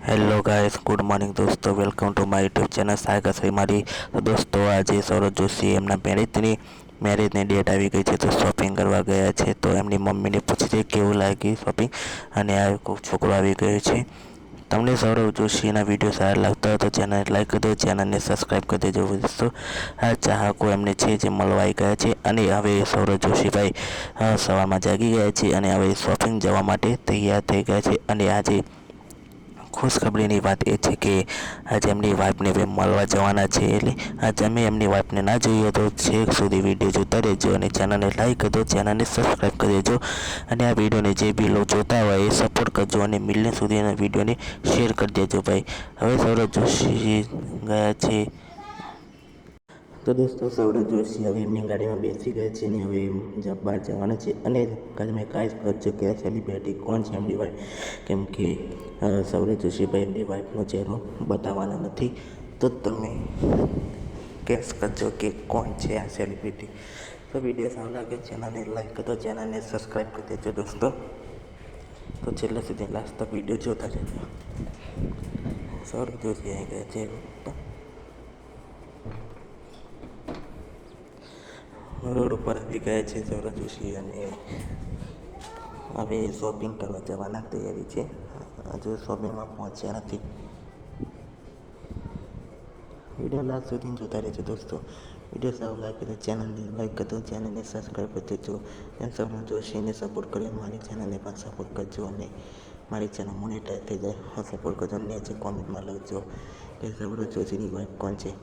Hello guys, good morning दोस्तों। Welcome to my YouTube channel Sagar Shrimari. तो दोस्तों આજે સૌરભ જોશી એમના મેરેજની ડેટ આવી ગઈ છે, તો શોપિંગ કરવા ગયા છે। તો એમની મમ્મીને પૂછીએ કેવું લાગી શોપિંગ, અને આ છોકરો આવી ગયો છે। તમને સૌરભ જોશીના વિડીયો સારા લાગતા હોય તો ચેનલને લાઈક કરી દો, ચેનલને સબસ્ક્રાઈબ કરી દેજો દોસ્તો। આ ચાહકો એમને છે જે મળવા આવી ગયા છે, અને હવે સૌરભ જોશીભાઈ સવારમાં જાગી ગયા છે અને હવે શોપિંગ જવા માટે તૈયાર થઈ ગયા છે। અને આજે ખુશખબરીની વાત એ છે કે આજે એમની વાઈફને મળવા જવાના છે, એટલે આજે અમે એમની વાઈફને ના જોઈએ તો છેક સુધી વિડીયો જોતા રહેજો, અને ચેનલને લાઈક કરજો, ચેનલને સબસ્ક્રાઈબ કરી દેજો, અને આ વિડીયોને જે બી લોકો જોતા હોય એ સપોર્ટ કરજો, અને મિલિયન સુધીના વિડીયોને શેર કરી દેજો ભાઈ। હવે સૌરભ જોશી ગયા છે, તો દોસ્તો સૌરભ જોશી હવે એમની ગાડીમાં બેસી ગયા છે, અને હવે બહાર જવાના છે। અને તમે કાંઈ કરજો કે આ સેલિબ્રિટી કોણ છે એમની વાઈફ, કેમ કે સૌરભ જોશીભાઈ એમની વાઈફનો ચહેરો બતાવવાના નથી, તો તમે ગેસ કરજો કે કોણ છે આ સેલિબ્રિટી। તો વિડીયો સારો લાગે ચેનલને લાઈક કરજો, ચેનલને સબસ્ક્રાઈબ કરી દેજો દોસ્તો। તો છેલ્લે સુધી લાસ્ટ તક વિડીયો જોતા રહેજો। સૌરભ જોશી આવી ગયા છે, રોડ ઉપર આવી ગયા છે સૌરભ જોશી, અને હવે શોપિંગ કરવા જવાના તૈયારી છે। હજુ શોપિંગમાં પહોંચ્યા નથી। વિડીયો લાસ્ટ સુધી જોતા રહેજો દોસ્તો। વિડીયો સારો લાગે તો ચેનલને લાઈક કરજો, ચેનલને સબસ્ક્રાઈબ કરી દેજો। એમ સૌરભ જોશીને સપોર્ટ કરી મારી ચેનલને પણ સપોર્ટ કરજો, અને મારી ચેનલ મોનેટાઈઝ થઈ જાય સપોર્ટ કરજો। નીચે કોમેન્ટમાં લખજો કે સૌરભ જોશીની વાઈફ કોણ છે।